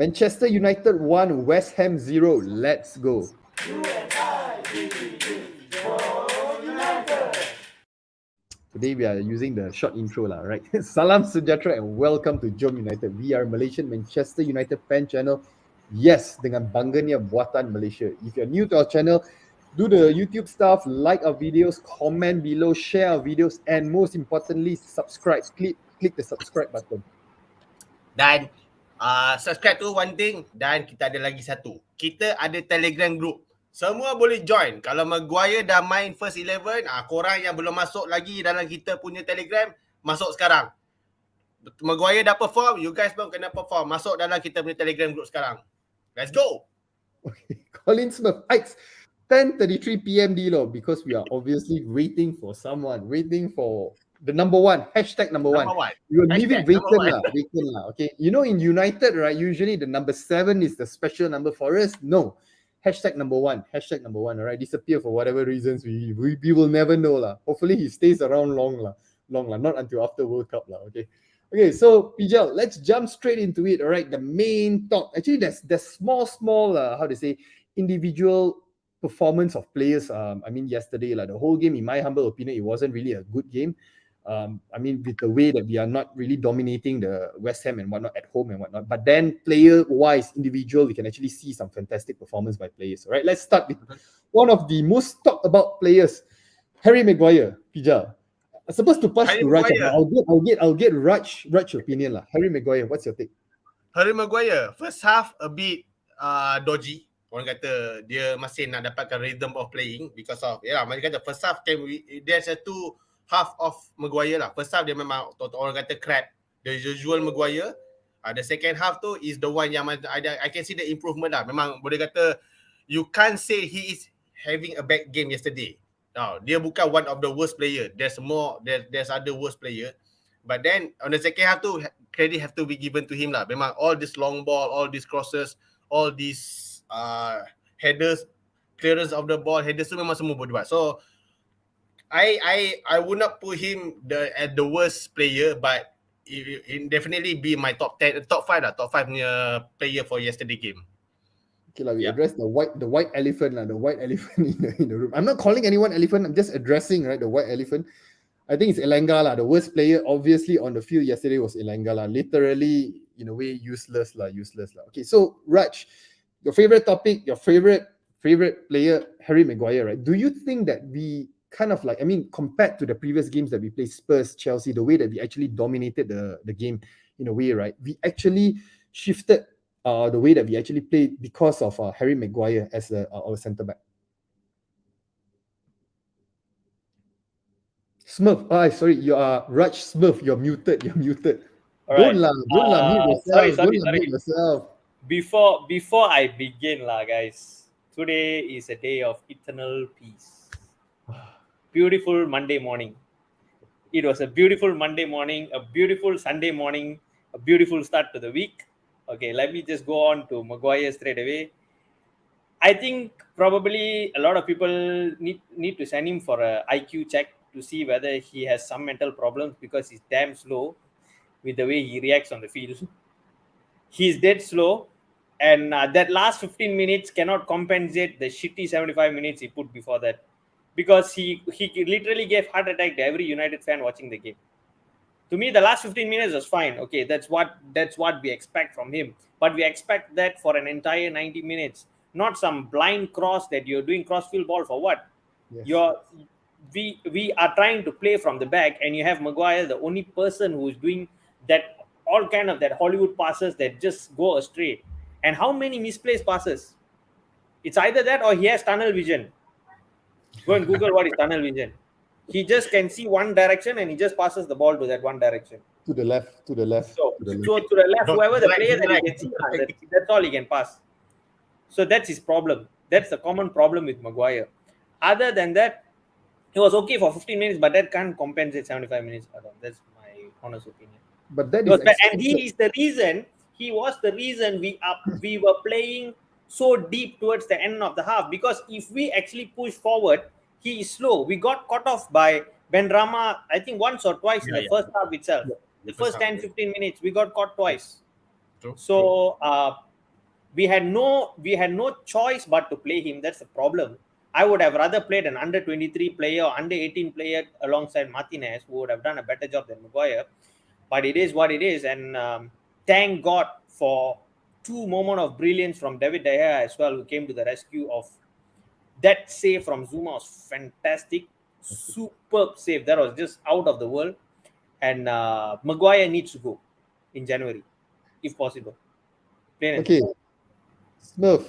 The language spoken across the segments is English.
Manchester United 1, West Ham 0. Let's go. Today we are using the short intro lah, right? Salam sejahtera and welcome to JomUnited. We are Malaysian Manchester United fan channel. Yes, dengan bangganya Buatan Malaysia. If you're new to our channel, do the YouTube stuff, like our videos, comment below, share our videos, and most importantly, subscribe. Click the subscribe button. Dan subscribe tu one thing. Dan kita ada lagi satu. Kita ada Telegram group. Semua boleh join. Kalau Maguire dah main first 11, korang yang belum masuk lagi dalam kita punya Telegram, masuk sekarang. Maguire dah perform, you guys pun kena perform. Masuk dalam kita punya Telegram group sekarang. Let's go. Okay. Colin Smith, Ikes, 10:33 PM Dilo, because we are obviously waiting for someone, waiting for the number one, hashtag number one. You will leave it vacant lah. Okay. You know, in United, right, usually the number 7 is the special number for us. No. Hashtag number one, all right? Disappear for whatever reasons, we will never know lah. Hopefully he stays around long lah, not until after World Cup lah, okay? Okay, so Pijal, let's jump straight into it, all right? The main talk, actually there's small, how to say, individual performance of players. I mean, yesterday, like the whole game, in my humble opinion, it wasn't really a good game. I mean, with the way that we are not really dominating the West Ham and whatnot at home and whatnot, but then player-wise, individual, we can actually see some fantastic performance by players. All right, let's start with one of the most talked about players, Harry Maguire. Pijal, I'm supposed to pass to Raj. I'll get Raj opinion lah. Harry Maguire, what's your take? Harry Maguire, first half a bit dodgy. Orang kata dia masih nak dapatkan rhythm of playing because of, macam kata first half there's a two half of Maguire lah. First half dia memang orang kata crap, the usual Maguire. The second half tu is the one yang I can see the improvement lah. Memang boleh kata you can't say he is having a bad game yesterday. No, dia bukan one of the worst player. There's other worst player. But then on the second half tu credit have to be given to him lah. Memang all this long ball, all these crosses, all these headers, clearance of the ball, headers tu memang semua boleh buat. So I would not put him at the worst player, but it definitely be my top 5 punya player for yesterday game. Okay, we address the white elephant lah, the white elephant in the room. I'm not calling anyone elephant. I'm just addressing the white elephant. I think it's Elanga lah. The worst player, obviously, on the field yesterday was Elanga lah. Literally, in a way, useless lah. Okay, so Raj, your favorite topic, your favorite player, Harry Maguire, right? Do you think that we kind of compared to the previous games that we played, Spurs, Chelsea, the way that we actually dominated the game in a way, right? We actually shifted the way that we actually played because of Harry Maguire as our centre back. Smurf, sorry, you are Raj Smurf. You're muted. All right. Don't mute yourself. Before I begin guys, today is a day of eternal peace. Beautiful Monday morning. It was a beautiful Monday morning, a beautiful Sunday morning, a beautiful start to the week. Okay, let me just go on to Maguire straight away. I think probably a lot of people need to send him for a IQ check to see whether he has some mental problems, because he's damn slow with the way he reacts on the field. He's dead slow, and that last 15 minutes cannot compensate the shitty 75 minutes he put before that. Because he literally gave heart attack to every United fan watching the game. To me, the last 15 minutes was fine. Okay, that's what we expect from him. But we expect that for an entire 90 minutes, not some blind cross that you're doing crossfield ball for what? Yes. We are trying to play from the back, and you have Maguire, the only person who is doing that, all kind of that Hollywood passes that just go astray. And how many misplaced passes? It's either that or he has tunnel vision. Go and Google what is tunnel vision. He just can see one direction and he just passes the ball to that one direction. To the left. So to the left, whoever the player that he can see, that's all he can pass. So that's his problem. That's the common problem with Maguire. Other than that, it was okay for 15 minutes, but that can't compensate 75 minutes. That's my honest opinion. But that is and he was the reason we were playing so deep towards the end of the half, because if we actually push forward, he is slow. We got caught off by Benrahma, I think once or twice in the first half itself. The first 10-15 minutes, we got caught twice. True. So we had no choice but to play him. That's the problem. I would have rather played an under 23 player or under 18 player alongside Martinez, who would have done a better job than Maguire. But it is what it is, and thank God for two moments of brilliance from David De Gea as well, who came to the rescue of that save from Zuma. Was fantastic, superb save. That was just out of the world. And Maguire needs to go in January, if possible. Okay, Smurf,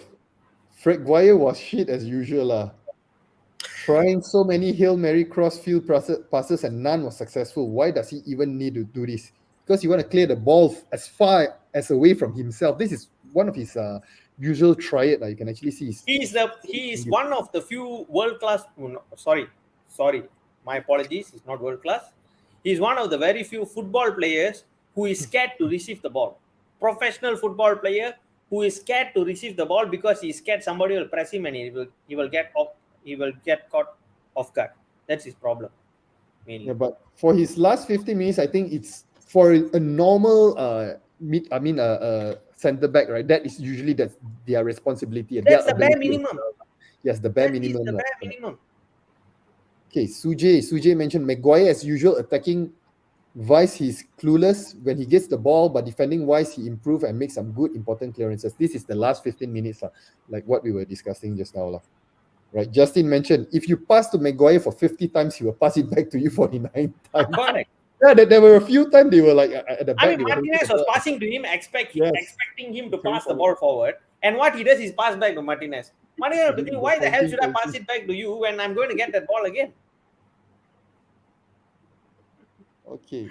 Fred Guire was shit as usual. Trying so many Hail Mary cross-field passes and none was successful. Why does he even need to do this? Because you want to clear the ball as far as away from himself. This is one of his usual triad. You can actually see. He is one of the few world-class. Sorry, my apologies. He's not world-class. He's one of the very few football players who is scared to receive the ball. Professional football player who is scared to receive the ball because he's scared somebody will press him and he will get caught off guard. That's his problem. Mainly. Yeah, but for his last 50 minutes, I think it's for a normal centre back, right? That is usually that's their responsibility. That's the bare minimum. Yes, the bare minimum. The bare minimum. Okay, Sujay mentioned Maguire as usual attacking wise he's clueless when he gets the ball, but defending wise he improved and makes some good important clearances. This is the last 15 minutes, like what we were discussing just now. Right, Justin mentioned if you pass to Maguire for 50 times, he will pass it back to you 49 times. Correct. Yeah, there were a few times they were like at the back. I mean, Martinez was passing to him, expecting him to pass the ball forward, and what he does is pass back to Martinez. Martinez thinking, why the hell should I pass it back to you when I'm going to get that ball again? Okay.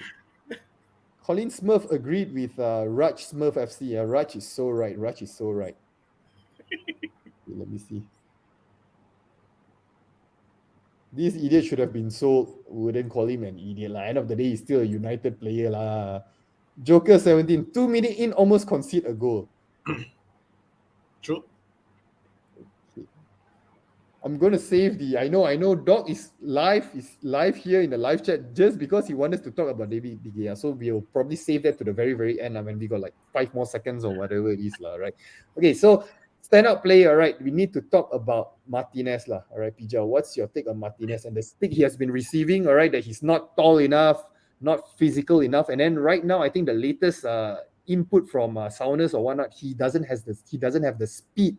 Colin Smurf agreed with Raj Smurf FC. Raj is so right. Okay, let me see. This idiot should have been sold. Wouldn't call him an idiot. End of the day, he's still a United player. Joker 17, 2 minutes in, almost concede a goal. True. Okay. I'm going to save I know Doc is live here in the live chat just because he wanted to talk about David De Gea. So we'll probably save that to the very, very end when we got like 5 more seconds or whatever it is, right? Okay, so standout player, right? We need to talk about Martinez, all right, Pija. What's your take on Martinez and the stick he has been receiving? All right, that he's not tall enough, not physical enough, and then right now, I think the latest input from Saunas or whatnot, he doesn't have the speed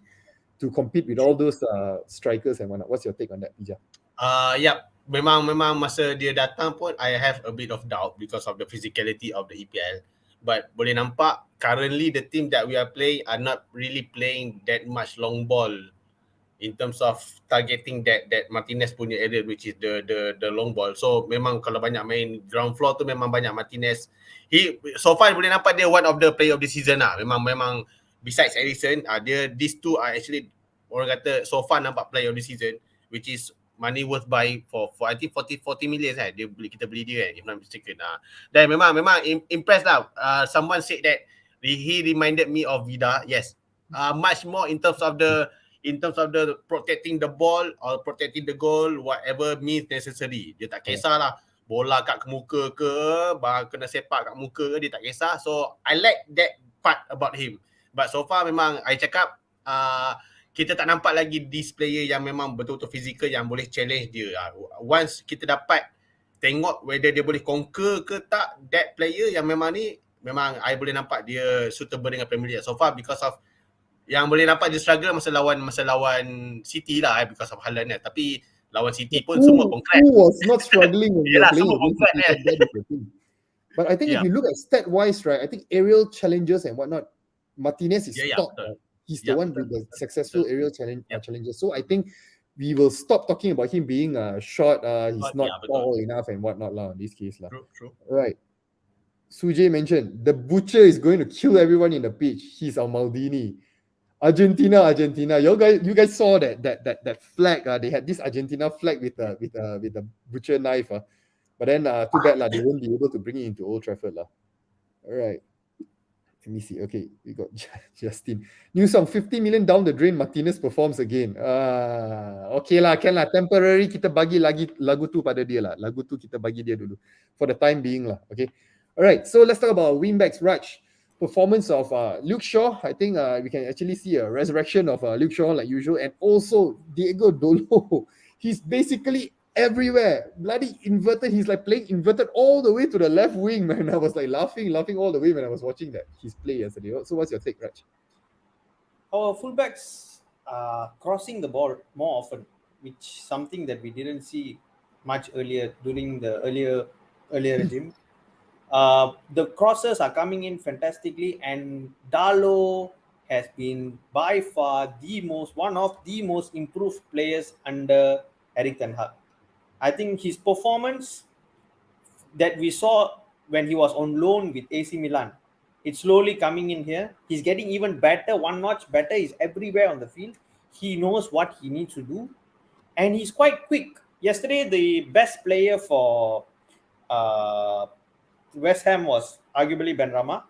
to compete with all those strikers and whatnot. What's your take on that, Pija? Memang masa dia datang pun I have a bit of doubt because of the physicality of the EPL. But boleh nampak currently the team that we are playing are not really playing that much long ball in terms of targeting that Martinez punya area, which is the long ball. So memang kalau banyak main ground floor tu memang banyak Martinez. So far boleh nampak dia one of the player of the season lah. Memang besides Alisson, these two are actually orang kata so far nampak player of the season, which is money worth buy for I think 40 million kita beli dia if not mistaken. Dan memang impressed lah. Someone said that he reminded me of Vida. Yes. Much more in terms of the protecting the ball or protecting the goal, whatever means necessary. Dia tak kisahlah bola kat muka ke, kena sepak kat muka ke, dia tak kisah. So I like that part about him. But so far memang I cakap kita tak nampak lagi this player yang memang betul-betul fizikal yang boleh challenge dia. Once kita dapat tengok whether dia boleh conquer ke tak that player yang memang I boleh nampak dia suitable dengan Premier League so far because of yang boleh nampak dia struggle masa lawan City lah because of Haaland lah. Tapi lawan City pun semua konkret. Who was not struggling when you're playing against City? But I think if you look at stat-wise, right, I think aerial challenges and whatnot, Martinez is top. Right? He's the one with the successful aerial challenges. So I think we will stop talking about him being short. He's not tall enough and whatnot in this case. True. Right. Sujay mentioned the butcher is going to kill everyone in the pitch. He's our Maldini. Argentina. You guys saw that flag. They had this Argentina flag with the butcher knife. But then too bad they won't be able to bring it into Old Trafford. All right. Let me see. Okay, we got Justin. New song, 50 million down the drain, Martinez performs again. Okay lah, can lah. Temporary kita bagi lagi lagu tu pada dia lah. Lagu tu kita bagi dia dulu. For the time being lah. Okay. Alright, so let's talk about wingbacks. Raj, performance of Luke Shaw. I think we can actually see a resurrection of Luke Shaw like usual, and also Diego Dolo. He's basically everywhere. Bloody inverted. He's like playing inverted all the way to the left wing, man. I was like laughing all the way when I was watching that his play yesterday. So what's your take, Raj? Our fullbacks are crossing the ball more often, which something that we didn't see much earlier during the earlier regime. The crosses are coming in fantastically, and Dalo has been by far one of the most improved players under Erik ten Hag. I think his performance that we saw when he was on loan with AC Milan, it's slowly coming in here. He's getting even better, one notch better. He's everywhere on the field. He knows what he needs to do, and he's quite quick. Yesterday, the best player for West Ham was arguably Benrahma,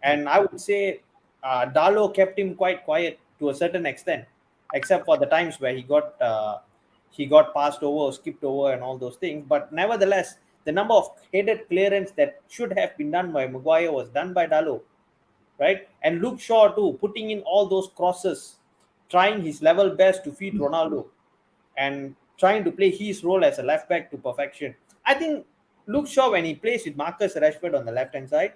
and I would say Dalo kept him quite quiet to a certain extent, except for the times where he got passed over or skipped over and all those things. But nevertheless, the number of headed clearance that should have been done by Maguire was done by Dalo, right? And Luke Shaw too, putting in all those crosses, trying his level best to feed Ronaldo, and trying to play his role as a left back to perfection. I think Luke Shaw, when he plays with Marcus Rashford on the left-hand side,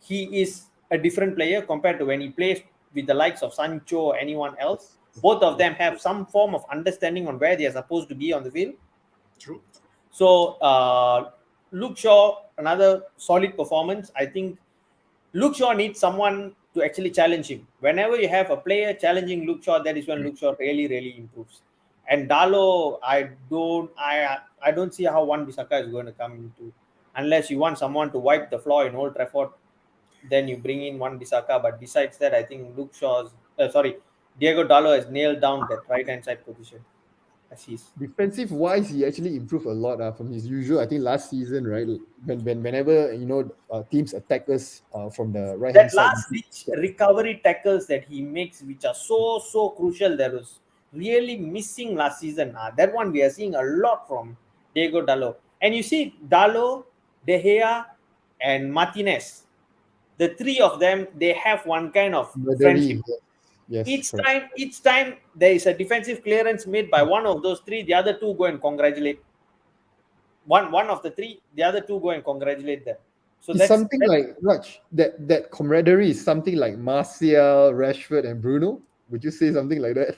he is a different player compared to when he plays with the likes of Sancho or anyone else. Both of them have some form of understanding on where they are supposed to be on the field. True. So Luke Shaw, another solid performance. I think Luke Shaw needs someone to actually challenge him. Whenever you have a player challenging Luke Shaw, that is when Luke Shaw really improves. And Dalo, I don't see how Wan-Bissaka is going to come into, unless you want someone to wipe the floor in Old Trafford, then you bring in Wan-Bissaka. But besides that, I think Diego Dalo has nailed down that right-hand side position. Defensive wise, he actually improved a lot from his usual. I think last season, right, whenever teams attack us from the right hand that side, last ditch recovery tackles that he makes, which are so crucial, that was really missing last season. That one we are seeing a lot from Diego Dalo. And you see Dalo, De Gea, and Martinez. The three of them, they have one kind of friendship. Yes, each time there is a defensive clearance made by one of those three, the other two go and congratulate. One of the three, the other two go and congratulate them. So it's something like Raj, that camaraderie is something like Martial, Rashford, and Bruno. Would you say something like that?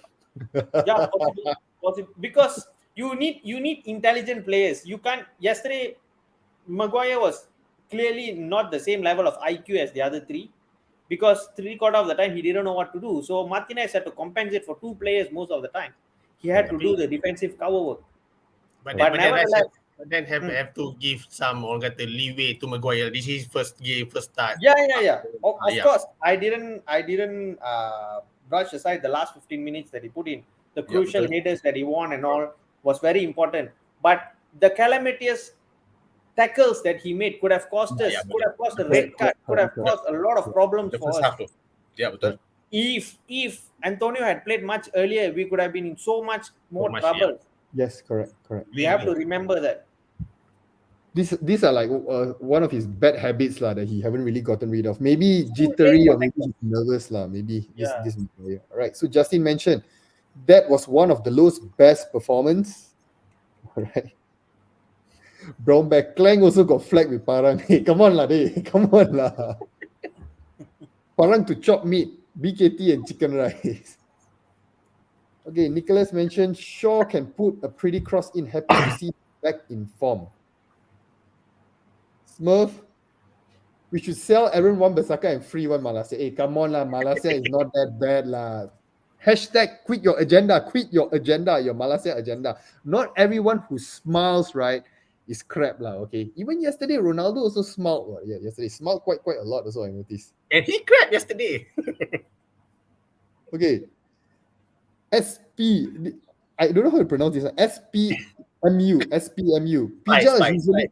Yeah, possible. Because you need intelligent players. You can't. Yesterday, Maguire was clearly not the same level of IQ as the other three, because 3/4 of the time he didn't know what to do. So Martinez had to compensate for two players most of the time. He had to do the defensive cover work. But nevertheless, then have to give some leeway to Maguire. This is first game, first start. Yeah. Of course, I didn't brush aside the last 15 minutes that he put in. The crucial headers that he won and all was very important. But the calamitous tackles that he made could have cost us, could have cost a red card, could have caused a lot of problems for us. Yeah, betul. If Antonio had played much earlier, we could have been in so much more trouble. Yeah. Yes, correct. We have to remember that. These are like one of his bad habits that he haven't really gotten rid of. Maybe jittery or maybe he's nervous Maybe this. All right. So Justin mentioned that was one of the lowest best performance. All right. Brownback Clang also got flagged with Parang. Hey, come on come on Parang to chop meat, BKT and chicken rice. Okay, Nicholas mentioned Shaw can put a pretty cross in. Happy to see back in form. Smurf, we should sell Aaron Wan-Bissaka and free one Malaysia. Hey, come on Malaysia is not that bad Hashtag quit your agenda, your Malaysia agenda. Not everyone who smiles, right, is crap okay. Even yesterday, Ronaldo also smiled. Yeah, yesterday smiled quite a lot also, I noticed. And he crap yesterday. Okay. I don't know how to pronounce this. SPMU. Pijal is usually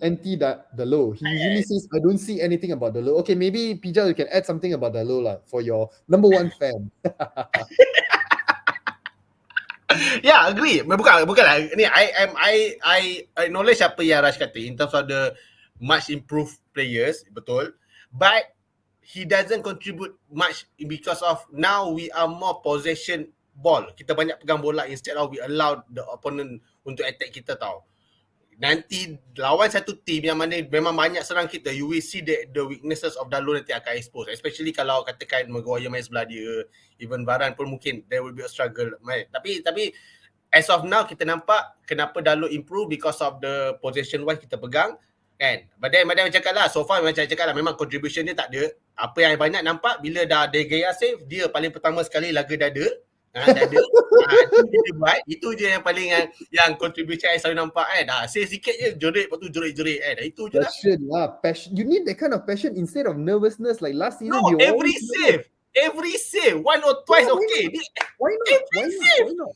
anti the low. He usually says, I don't see anything about the low. Okay, maybe Pijal, you can add something about the low for your number one fan. Yeah, agree. Bukan lah. I acknowledge apa yang Raj kata in terms of the much improved players, betul. But he doesn't contribute much because of now we are more possession ball. Kita banyak pegang bola instead of we allow the opponent untuk attack kita tau. Nanti lawan satu team yang mana memang banyak serang kita, you will see the weaknesses of Dalo nanti akan expose. Especially kalau katakan Maguire main sebelah dia, even Varane pun mungkin there will be a struggle. Tapi as of now kita nampak kenapa Dalo improve because of the possession wise kita pegang. Kan? But then macam cakap lah, so far macam cakap lah, memang contribution dia tak ada. Apa yang banyak nampak bila dah De Gea save, dia paling pertama sekali laga dada. Dada. Itu dia buat. Itu je yang paling yang contribution saya selalu nampak kan. Save sikit je, jerit, lepas tu jerit-jerit kan. Itu je lah. Passion lah. Passion. You need that kind of passion instead of nervousness like last season. No, every save. One or twice, okay. Why not?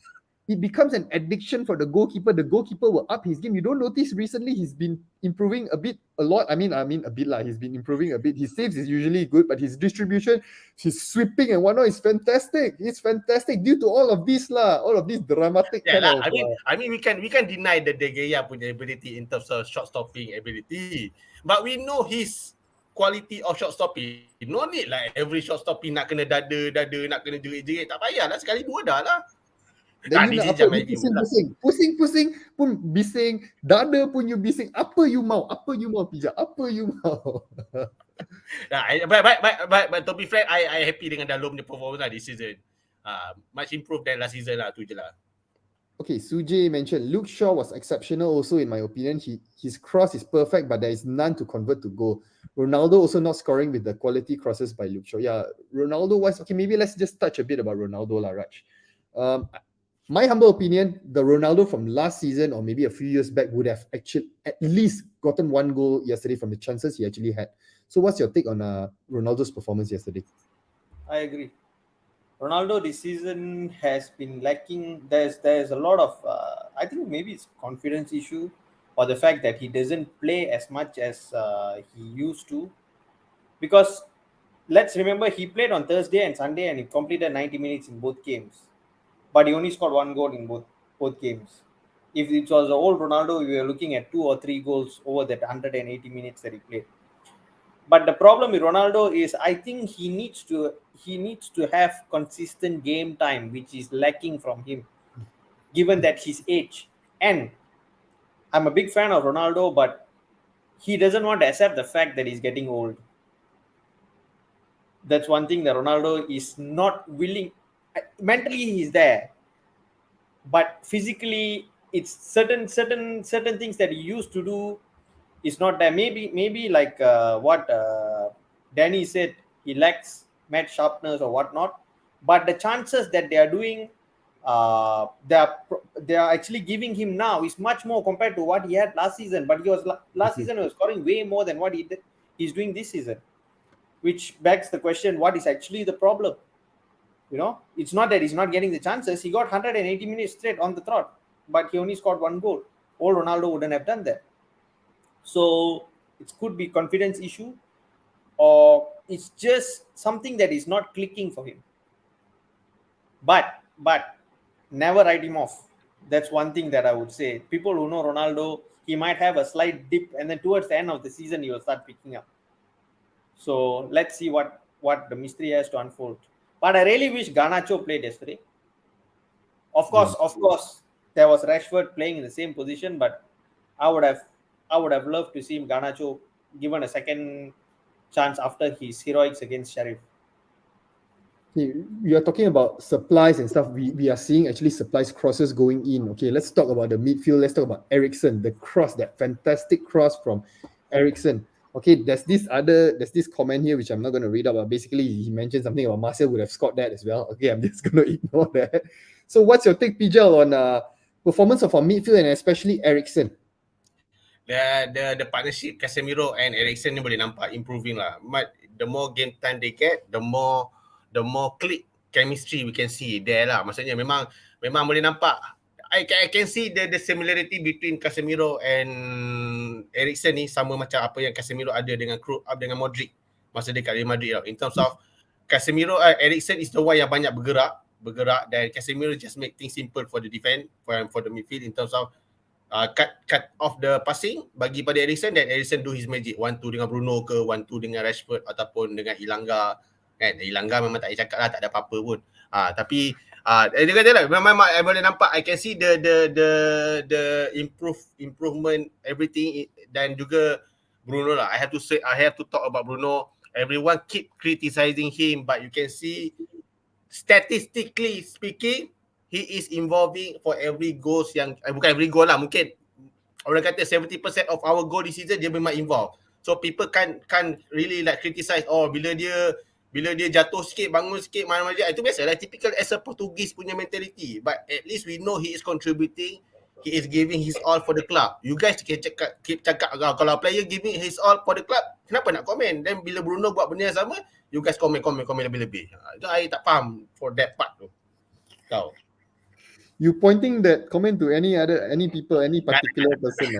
It becomes an addiction for the goalkeeper. The goalkeeper will up his game. You don't notice recently he's been improving a lot. I mean a bit lah. He's been improving a bit. His saves is usually good, but his distribution, his sweeping and whatnot is fantastic. It's fantastic due to all of this lah. All of this dramatic kind of. I mean, we can deny the De Gea punya ability in terms of shot stopping ability, but we know his quality of shot stopping. No need like every shot stopping nak kena dada, nak kena jerit-jerit. Tak payahlah, sekali dua dah lah. Dan you nak apa? Pusing pun bising, dada pun you bising. Apa you mau pijak? Apa you mau? But to be frank, I happy dengan Dalo punya performance lah this season. Much improved than last season lah, tu je lah. Okay, Sujay mentioned Luke Shaw was exceptional also in my opinion. His cross is perfect, but there is none to convert to goal. Ronaldo also not scoring with the quality crosses by Luke Shaw. Yeah, Ronaldo wise, okay, maybe let's just touch a bit about Ronaldo lah, Raj. My humble opinion, the Ronaldo from last season or maybe a few years back would have actually at least gotten one goal yesterday from the chances he actually had. So what's your take on Ronaldo's performance yesterday? I agree. Ronaldo this season has been lacking. There's a lot of, I think maybe it's confidence issue or the fact that he doesn't play as much as he used to. Because let's remember, he played on Thursday and Sunday and he completed 90 minutes in both games. But he only scored one goal in both games. If it was the old Ronaldo, we were looking at 2 or 3 goals over that 180 minutes that he played. But the problem with Ronaldo is I think he needs to have consistent game time, which is lacking from him, given that his age. And I'm a big fan of Ronaldo, but he doesn't want to accept the fact that he's getting old. That's one thing that Ronaldo is not willing. Mentally he's there, but physically it's certain things that he used to do is not there. Maybe like what Danny said, he lacks match sharpness or whatnot, but the chances that they are doing they are actually giving him now is much more compared to what he had last season. But last season he was scoring way more than what he's doing this season, which begs the question, what is actually the problem? You know, it's not that he's not getting the chances. He got 180 minutes straight on the trot, but he only scored one goal. Old Ronaldo wouldn't have done that. So it could be confidence issue, or it's just something that is not clicking for him. But never write him off. That's one thing that I would say. People who know Ronaldo, he might have a slight dip, and then towards the end of the season, he will start picking up. So let's see what the mystery has to unfold. But I really wish Garnacho played yesterday. Of course, there was Rashford playing in the same position, but I would have loved to see Garnacho given a second chance after his heroics against Sheriff. Okay, we are talking about supplies and stuff. We are seeing actually supplies crosses going in. Okay, let's talk about the midfield. Let's talk about Eriksen, the cross, that fantastic cross from Eriksen. Okay, there's this comment here which I'm not going to read out, but basically he mentioned something about Martial would have scored that as well. Okay, I'm just going to ignore that. So what's your take, Pijal, on performance of our midfield and especially Eriksen? The partnership Casemiro and Eriksen ni boleh nampak improving lah. But the more game time they get, the more click chemistry we can see there lah. Maksudnya memang boleh nampak. I can see the similarity between Casemiro and Eriksen ni sama macam apa yang Casemiro ada dengan Modric masa dia kat Real Madrid tau. In terms of Casemiro, Eriksen is the one yang banyak bergerak dan Casemiro just make things simple for the defense, for the midfield in terms of cut off the passing bagi pada Eriksen, dan Eriksen do his magic 1-2 dengan Bruno ke 1-2 dengan Rashford ataupun dengan Ilanga kan. Ilanga memang tak payah cakap lah, tak ada apa-apa pun. Tapi dia kata lah, memang I boleh nampak, I can see the improvement everything. Dan juga Bruno lah, I have to talk about Bruno. Everyone keep criticizing him, but you can see statistically speaking, he is involving for every goals yang bukan every goal lah, mungkin orang kata 70% of our goal this season dia memang involve. So people can really like criticize, bila dia jatuh sikit, bangun sikit, mana-mana dia. Itu biasalah, typical as a Portuguese punya mentality. But at least we know he is contributing, he is giving his all for the club. You guys keep cakap kalau player giving his all for the club, kenapa nak komen? Dan bila Bruno buat benda yang sama, you guys komen lebih-lebih. Itu I tak faham for that part tu. Kau. You pointing that comment to any people, any particular person?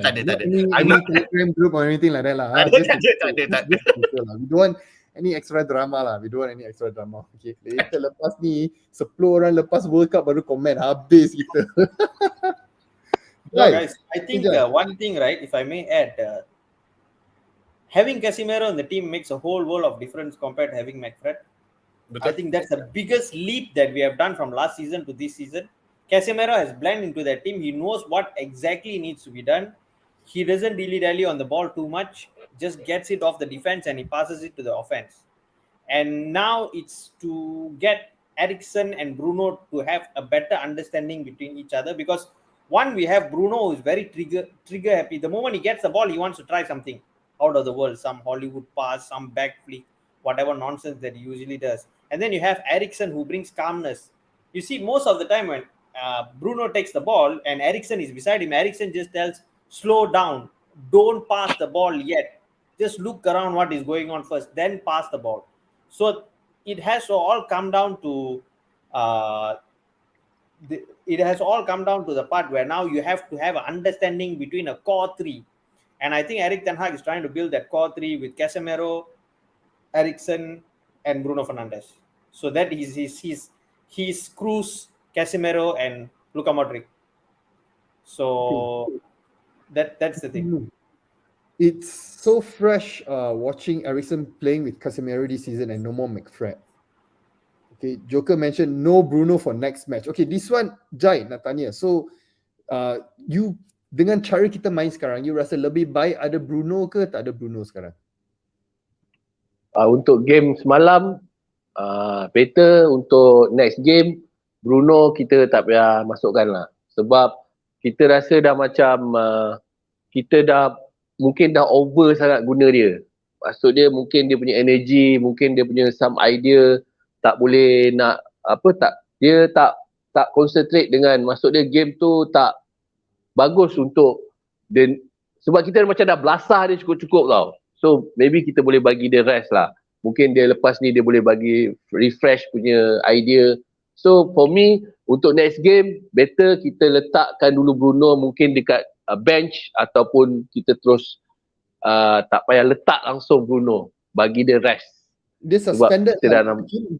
Tak ada. Any Telegram group or anything like that lah. Tak ada. We don't want any extra drama lah. Okay. Later lepas ni 10 orang lepas World Cup baru komen, habis kita. No, guys, I think one thing, right, if I may add, having Casemiro in the team makes a whole world of difference compared to having McFred. Betul. I think that's the biggest leap that we have done from last season to this season. Casemiro has blended into that team. He knows what exactly needs to be done. He doesn't dilly-dally on the ball too much, just gets it off the defense and he passes it to the offense. And now it's to get Eriksen and Bruno to have a better understanding between each other, because one, we have Bruno who is very trigger happy. The moment he gets the ball, he wants to try something out of the world, some Hollywood pass, some back flick, whatever nonsense that he usually does. And then you have Eriksen who brings calmness. You see, most of the time when Bruno takes the ball and Eriksen is beside him, Eriksen just tells, slow down, don't pass the ball yet. Just look around what is going on first, then pass the ball. So it has to all come down to the part where now you have to have an understanding between a core three. And I think Erik ten Hag is trying to build that core three with Casemiro, Eriksen, and Bruno Fernandes. So that he screws Casemiro and Luka Modric. So that's the thing. It's so fresh watching Eriksen playing with Casemiro this season and no more McFred. Okay, Joker mentioned no Bruno for next match. Okay, this one, Jai, nak tanya. So, you dengan cara kita main sekarang, you rasa lebih baik ada Bruno ke tak ada Bruno sekarang? Untuk game semalam, better. Untuk next game, Bruno kita tak payah masukkan lah. Sebab kita rasa dah macam, kita dah mungkin dah over sangat guna dia. Maksud dia mungkin dia punya energy, mungkin dia punya some idea, tak boleh nak, dia tak concentrate dengan, maksud dia game tu tak bagus untuk dia, sebab kita macam dah belasah dia cukup-cukup tau. So maybe kita boleh bagi dia rest lah. Mungkin dia lepas ni dia boleh bagi refresh punya idea. So for me, untuk next game, better kita letakkan dulu Bruno mungkin dekat bench, ataupun kita terus tak payah letak langsung Bruno, bagi dia rest. Dia suspended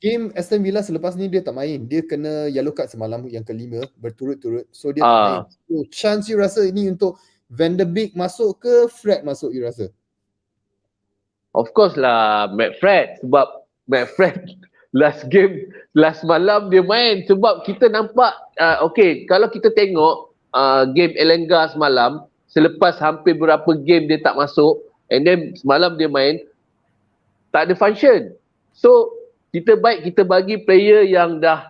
game Aston Villa selepas ni dia tak main. Dia kena yellow card semalam yang kelima berturut-turut. So dia tak main. So chance you rasa ini untuk Van de Beek masuk ke Fred masuk, you rasa? Of course lah McFred, sebab McFred last malam dia main. Sebab kita nampak okay, kalau kita tengok game Elanga semalam, selepas hampir berapa game dia tak masuk, and then semalam dia main, tak ada function. So kita bagi player yang dah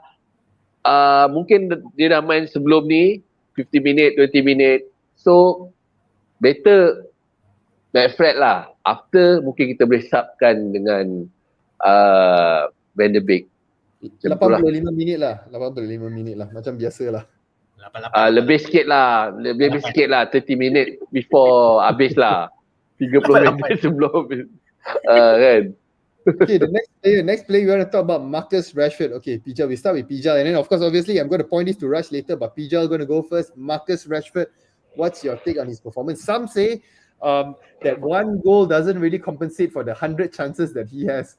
mungkin dia dah main sebelum ni 50 minit, 20 minit. So better McFred lah. After mungkin kita boleh subkan dengan Van de Beek. 85 minit lah. 85 minit lah. Macam biasa lah. Lebih sikit lah 30 minit before habis lah. 30 minit sebelum habis. Kan. Okay, the next player we want to talk about Marcus Rashford. Okay, Pijal, we start with Pijal, and then of course obviously I'm going to point this to Rush later, but Pijal going to go first. Marcus Rashford, what's your take on his performance? Some say that one goal doesn't really compensate for the 100 chances that he has.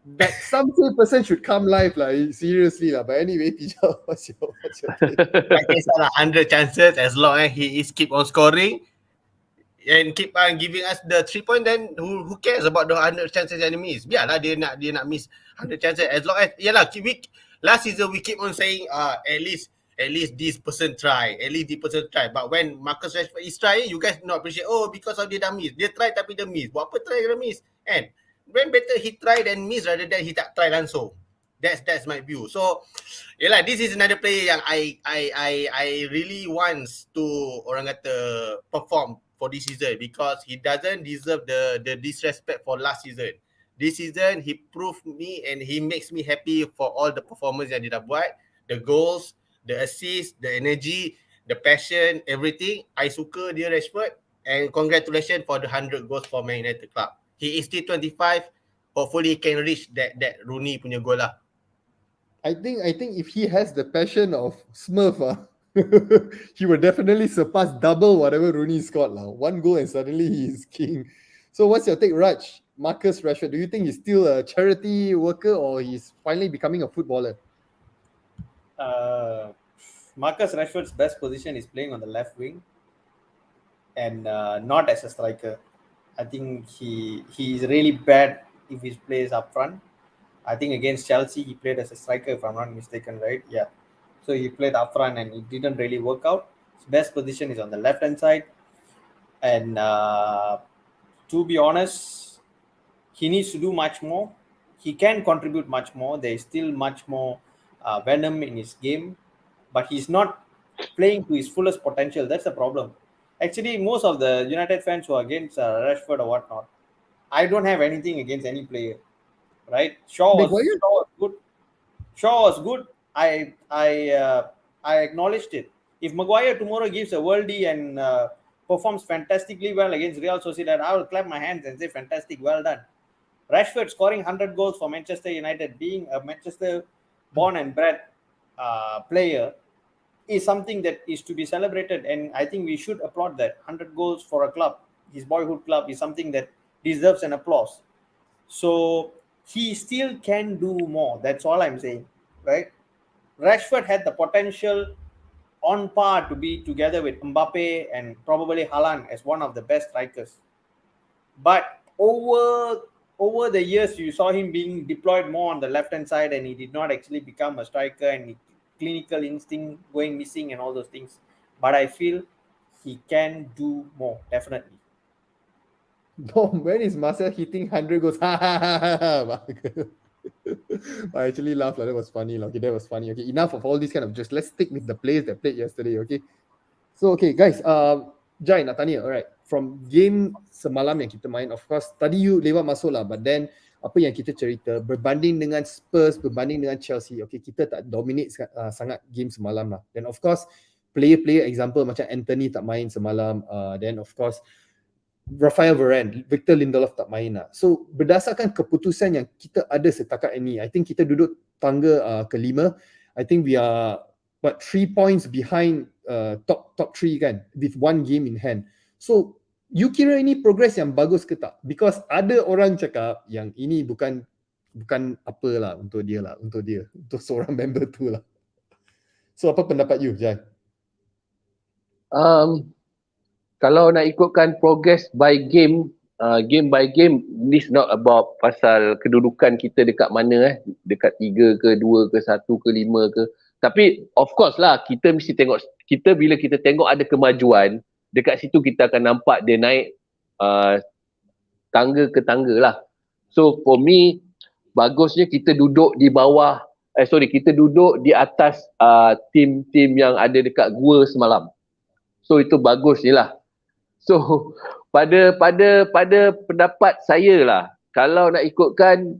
that some person should come live lah. Seriously lah. But anyway, Pijal, what's your take? Tak kisahlah 100 chances as long as he is keep on scoring and keep on giving us the 3 point, then who cares about the 100 chances yang dia miss? Biarlah dia nak miss 100 chances as long as last season we keep on saying at least this person try, but when Marcus Rashford is trying, you guys not appreciate, because of dia dah miss. Dia try tapi dia miss. Buat apa try dia miss? And when better he try then miss rather than he tak try langsung. That's my view. So this is another player yang I really wants to orang kata perform for this season, because he doesn't deserve the disrespect for last season. This season he proved me and he makes me happy for all the performance yang dia dah buat, the goals, the assists, the energy, the passion, everything. I suka dia Rashford, and congratulations for the 100 goals for Man United club. He is still 25. Hopefully he can reach that Rooney punya goal lah. I think if he has the passion of Smurf, he will definitely surpass double whatever Rooney scored lah. One goal and suddenly he is king. So what's your take, Raj? Marcus Rashford, do you think he's still a charity worker or he's finally becoming a footballer? Marcus Rashford's best position is playing on the left wing and not as a striker. I think he is really bad if he plays up front. I think against Chelsea he played as a striker, if I'm not mistaken, right? Yeah. So he played up front and it didn't really work out. His best position is on the left hand side. And to be honest, he needs to do much more. He can contribute much more. There is still much more venom in his game, but he's not playing to his fullest potential. That's the problem. Actually, most of the United fans who are against Rashford or whatnot, I don't have anything against any player, right? Shaw was good. Shaw was good. I acknowledged it. If Maguire tomorrow gives a worldie and performs fantastically well against Real Sociedad, I will clap my hands and say fantastic, well done. Rashford scoring 100 goals for Manchester United, being a Manchester born and bred player, is something that is to be celebrated, and I think we should applaud that. 100 goals for a club, his boyhood club, is something that deserves an applause. So he still can do more. That's all I'm saying, right? Rashford had the potential on par to be together with Mbappe and probably Haaland as one of the best strikers. But over the years, you saw him being deployed more on the left-hand side, and he did not actually become a striker, and clinical instinct going missing and all those things. But I feel he can do more, definitely. No, when is Marcel hitting 100 goals? Ha ha ha ha. I actually laughed. That was funny. Okay, that was funny. Okay, enough of all these kind of just let's stick with the players that played yesterday. Okay, so okay guys, Jai nak tanya, alright, from game semalam yang kita main, of course tadi you lewat masuk lah, but then apa yang kita cerita berbanding dengan Spurs, berbanding dengan Chelsea, okay, kita tak dominate sangat game semalam lah. Then of course player example macam Anthony tak main semalam, then of course Rafael Varane, Victor Lindelof tak main lah. So berdasarkan keputusan yang kita ada setakat ini, I think kita duduk tangga kelima. I think we are 3 points behind top 3 kan, with 1 game in hand. So you kira ini progress yang bagus ke tak? Because ada orang cakap yang ini bukan apalah untuk dia, untuk seorang member tu lah. So apa pendapat you, Jai? Kalau nak ikutkan progress by game, game by game, this not about pasal kedudukan kita dekat mana, dekat 3 ke 2 ke 1 ke 5 ke. Tapi of course lah, kita mesti tengok, bila kita tengok ada kemajuan, dekat situ kita akan nampak dia naik tangga ke tangga lah. So for me, bagusnya kita duduk di bawah, kita duduk di atas tim-tim yang ada dekat gua semalam. So itu bagus je lah. So pada pendapat saya lah, kalau nak ikutkan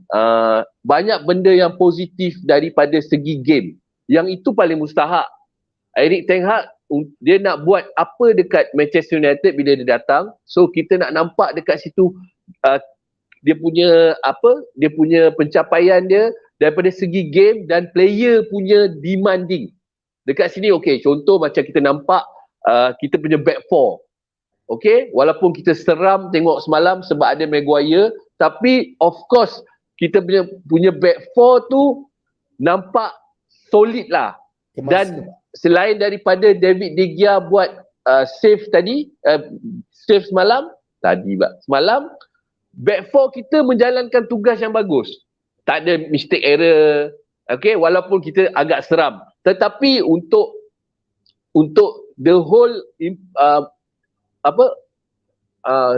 banyak benda yang positif daripada segi game. Yang itu paling mustahak. Erik ten Hag, dia nak buat apa dekat Manchester United bila dia datang. So kita nak nampak dekat situ dia punya pencapaian dia daripada segi game dan player punya demanding. Dekat sini okey, contoh macam kita nampak kita punya back four. Okey, walaupun kita seram tengok semalam sebab ada Maguire, tapi of course kita punya back four tu nampak solid lah. Dan selain daripada David De Gea buat save tadi, save semalam, back four kita menjalankan tugas yang bagus. Tak ada mistake error. Okay, walaupun kita agak seram. Tetapi untuk the whole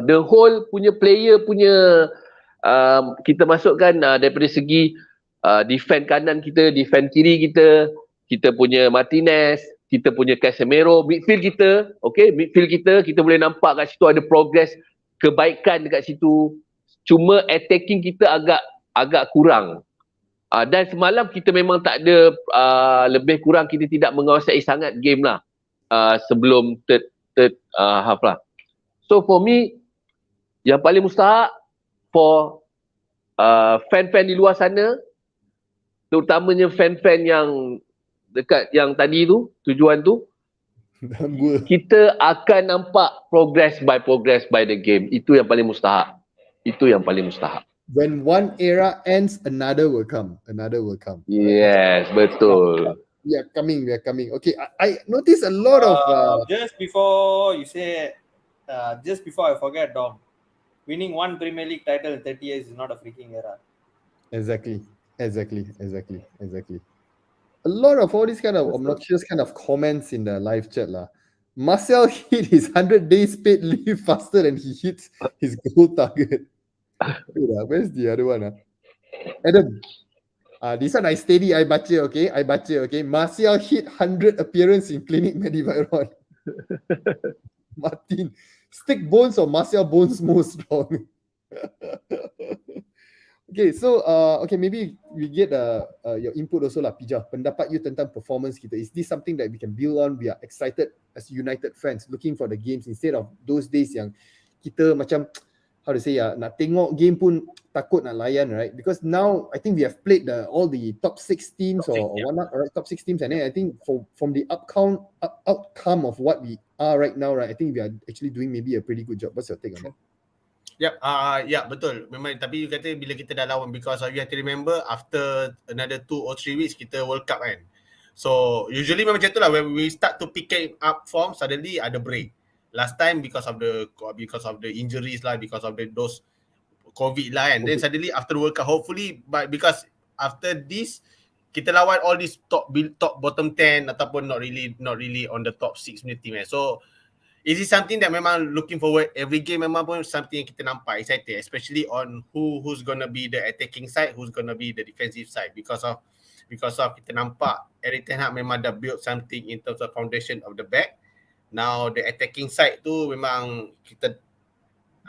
the whole punya player punya kita masukkan daripada segi defend kanan kita, defend kiri kita, kita punya Martinez, kita punya Casemiro, midfield kita, midfield kita boleh nampak kat situ ada progress, kebaikan dekat situ. Cuma attacking kita agak kurang. Dan semalam kita memang tak ada, lebih kurang kita tidak menguasai sangat game lah sebelum third half lah. So for me, yang paling mustahak for fan-fan di luar sana, terutamanya fan-fan yang dekat yang tadi tu, tujuan tu, kita akan nampak progress by the game. Itu yang paling mustahak. When one era ends, another will come. Yes, betul. We are coming. Okay, I noticed a lot of just before you say, just before I forget, Dom, winning one Premier League title in 30 years is not a freaking era. Exactly. A lot of all these kind of obnoxious kind of comments in the live chat lah. Marcel hit his 100 days paid leave faster than he hits his goal target. Where's the other one? Adam. This one I steady, I baca, okay. Martial hit 100 appearance in Clinic Mediviron. Martin, stick bones or Martial bones most strong? Okay, so maybe we get your input also lah, Pija. Pendapat you tentang performance kita. Is this something that we can build on? We are excited as United fans, looking for the games instead of those days yang kita macam, how to say, nak tengok game pun takut nak layan, right? Because now I think we have played all the top 6 teams or whatnot, right? Top 6 teams, and then I think from the outcome of what we are right now, right? I think we are actually doing maybe a pretty good job. What's your take on that? Betul. Memang, tapi you kata bila kita dah lawan, because you have to remember after another 2 or 3 weeks kita World Cup kan. So usually memang macam tu lah, when we start to picking up form, suddenly ada break. Last time because of the injuries lah, because of those COVID lah kan. Then suddenly after the World Cup, hopefully, but because after this kita lawan all these top bottom 10 ataupun not really on the top 6 punya team. So is it something that memang looking forward every game, memang pun something yang kita nampak excited, especially on who's gonna be the attacking side, who's gonna be the defensive side, because of kita nampak Erik ten Hag memang dah build something in terms of foundation of the back. Now the attacking side tu memang kita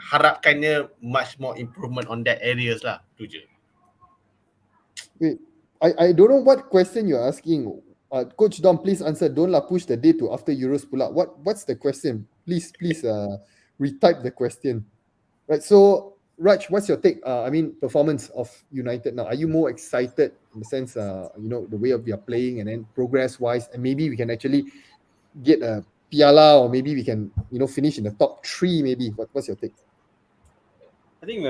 harapkannya much more improvement on that areas lah, tu je. Wait, I don't know what question you're asking. Coach Dom, please answer. Don't push the day to after Euros pull out. What's the question? Please retype the question. Right. So Raj, what's your take? Performance of United now. Are you more excited in the sense, the way of we are playing, and then progress wise, and maybe we can actually get a Piala, or maybe we can, finish in the top 3 maybe. What's your take? I think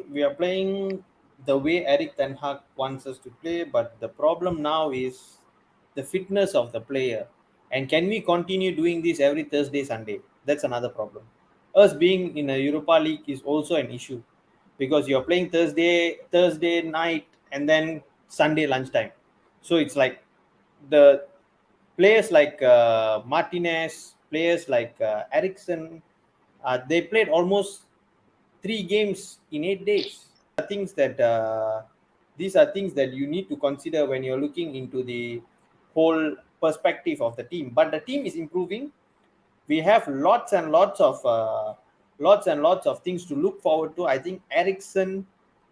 we are playing the way Erik ten Hag wants us to play, but the problem now is the fitness of the player. And can we continue doing this every Thursday, Sunday? That's another problem. Us being in a Europa League is also an issue, because you're playing Thursday night and then Sunday lunchtime. So it's like the players like Martinez, players like Eriksen, they played almost 3 games in 8 days. These are things that you need to consider when you're looking into the whole perspective of the team. But the team is improving. We have lots and lots of things to look forward to. I think Eriksen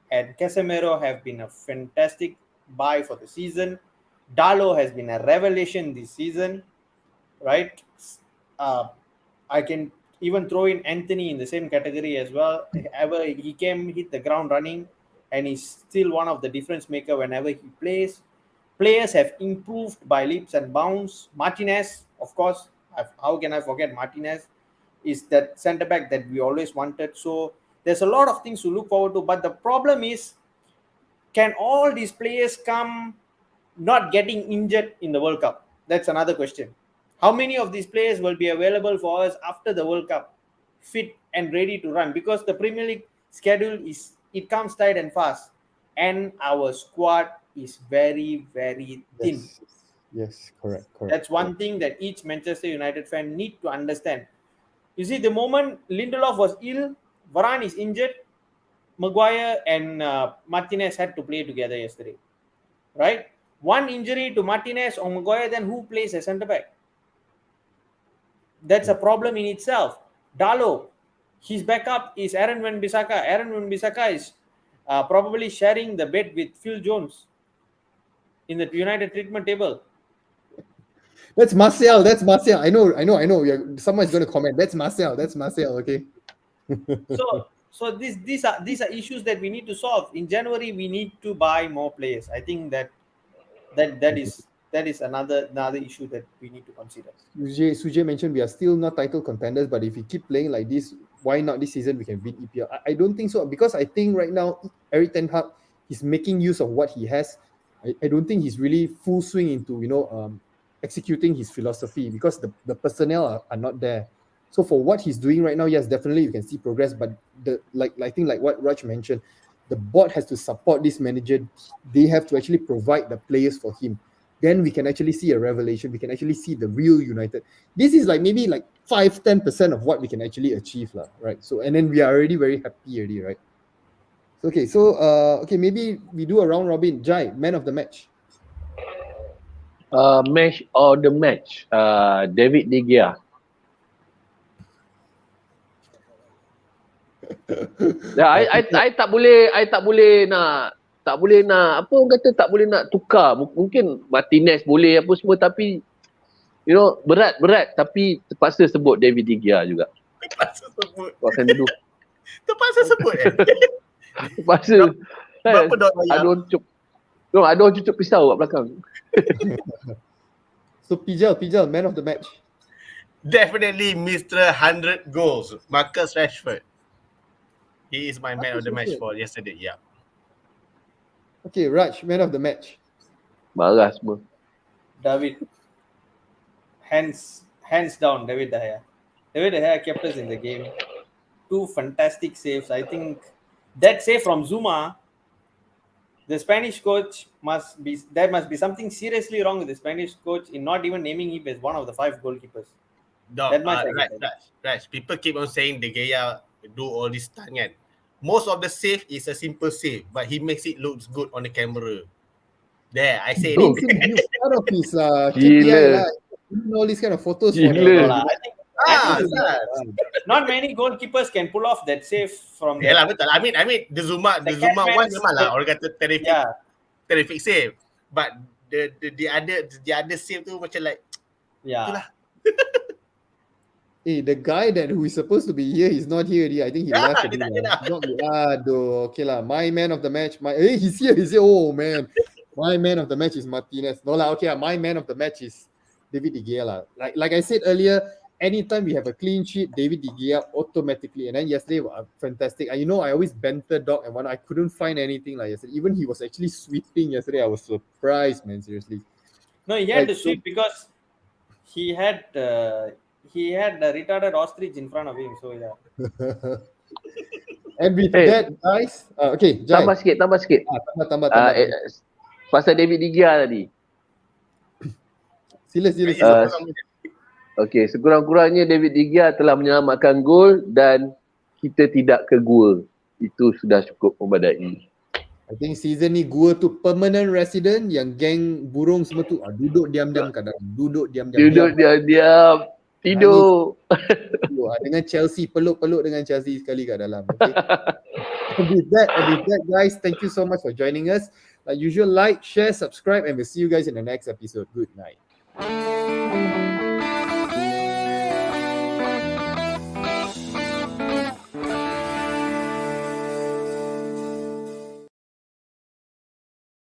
and Casemiro have been a fantastic buy for the season. Darlow has been a revelation this season, right? I can even throw in Anthony in the same category as well. He hit the ground running, and he's still one of the difference maker whenever he plays. Players have improved by leaps and bounds. Martinez, of course, how can I forget Martinez? Is that centre back that we always wanted. So there's a lot of things to look forward to, but the problem is can all these players come not getting injured in the World Cup? That's another question. How many of these players will be available for us after the World Cup, fit and ready to run? Because the Premier League schedule it comes tight and fast, and our squad is very, very thin. Yes, correct. That's one thing that each Manchester United fan need to understand. You see, the moment Lindelof was ill, Varane is injured, Maguire and Martinez had to play together yesterday, right? One injury to Martinez or Maguire, then who plays as centre back? That's a problem in itself. Dalo, his backup is Aaron Wan-Bissaka. Aaron Wan-Bissaka is probably sharing the bed with Phil Jones in the United treatment table. That's Martial. I know. Someone's going to comment. That's Martial. Okay. So these are issues that we need to solve. In January, we need to buy more players. I think that is another issue that we need to consider. Sujay mentioned we are still not title contenders, but if we keep playing like this, why not this season we can beat EPL? I don't think so, because I think right now Erik ten Hag is making use of what he has. I don't think he's really full swing into executing his philosophy, because the personnel are not there. So for what he's doing right now, yes, definitely you can see progress. But I think what Raj mentioned, the board has to support this manager. They have to actually provide the players for him. Then we can actually see a revelation. We can actually see the real United. This is maybe 5-10% of what we can actually achieve, right? So, and then we are already very happy already, right? Okay, maybe we do a round robin. Jai, man of the match. Match or the match, David De Gea. I tak boleh nak apa orang kata, tak boleh nak tukar. Mungkin Martinez boleh apa semua, tapi berat tapi terpaksa sebut David De Gea juga. Terpaksa sebut. Bukan dulu. Terpaksa sebut Terpaksa. Berapa dok bayar? Ada orang cucuk pisau kat belakang. So Pijal, man of the match. Definitely Mr. 100 goals, Marcus Rashford. He is my man of the match for yesterday. Yeah. Okay, Raj, man of the match. Marah semua. David. Hands down, David De Gea. David De Gea kept us in the game. 2 fantastic saves. I think that save from Zuma, the Spanish coach there must be something seriously wrong with the Spanish coach in not even naming him as one of the 5 goalkeepers. Right. People keep on saying De Gea do all this stuff. Most of the save is a simple save, but he makes it look good on the camera. There, I say it. Out of his KPI, all these kind of photos. I think not many goalkeepers can pull off that save from there. Yeah, betul. I mean the Zuma one memanglah orang kata terrific save. But the other save tu macam itulah. Hey, the guy who is supposed to be here, he's not here already. I think he left. Okay lah. My man of the match. He's here. Oh man, my man of the match is Martinez. No lah. Okay, my man of the match is David De Gea lah. Like I said earlier, anytime we have a clean sheet, David De Gea automatically. And then yesterday, fantastic. I always banter dog, and when I couldn't find anything like yesterday, even he was actually sweeping yesterday. I was surprised, man. Seriously. No, he had to sweep because he had a retarded ostrich in front of him. So yeah. And with that, guys, okay, Jai. Tambah sikit. Tambah. Pasal David De Gea tadi. Sila. Okey, sekurang-kurangnya David De Gea telah menyelamatkan gol dan kita tidak ke gua. Itu sudah cukup memadai. I think season ni gua tu permanent resident, yang geng burung semua tu duduk diam-diam kadang. Duduk diam-diam. Tidur. Dengan Chelsea, peluk-peluk dengan Chelsea sekali kat dalam. Okay? With that, guys, thank you so much for joining us. Like usual, like, share, subscribe, and we'll see you guys in the next episode. Good night.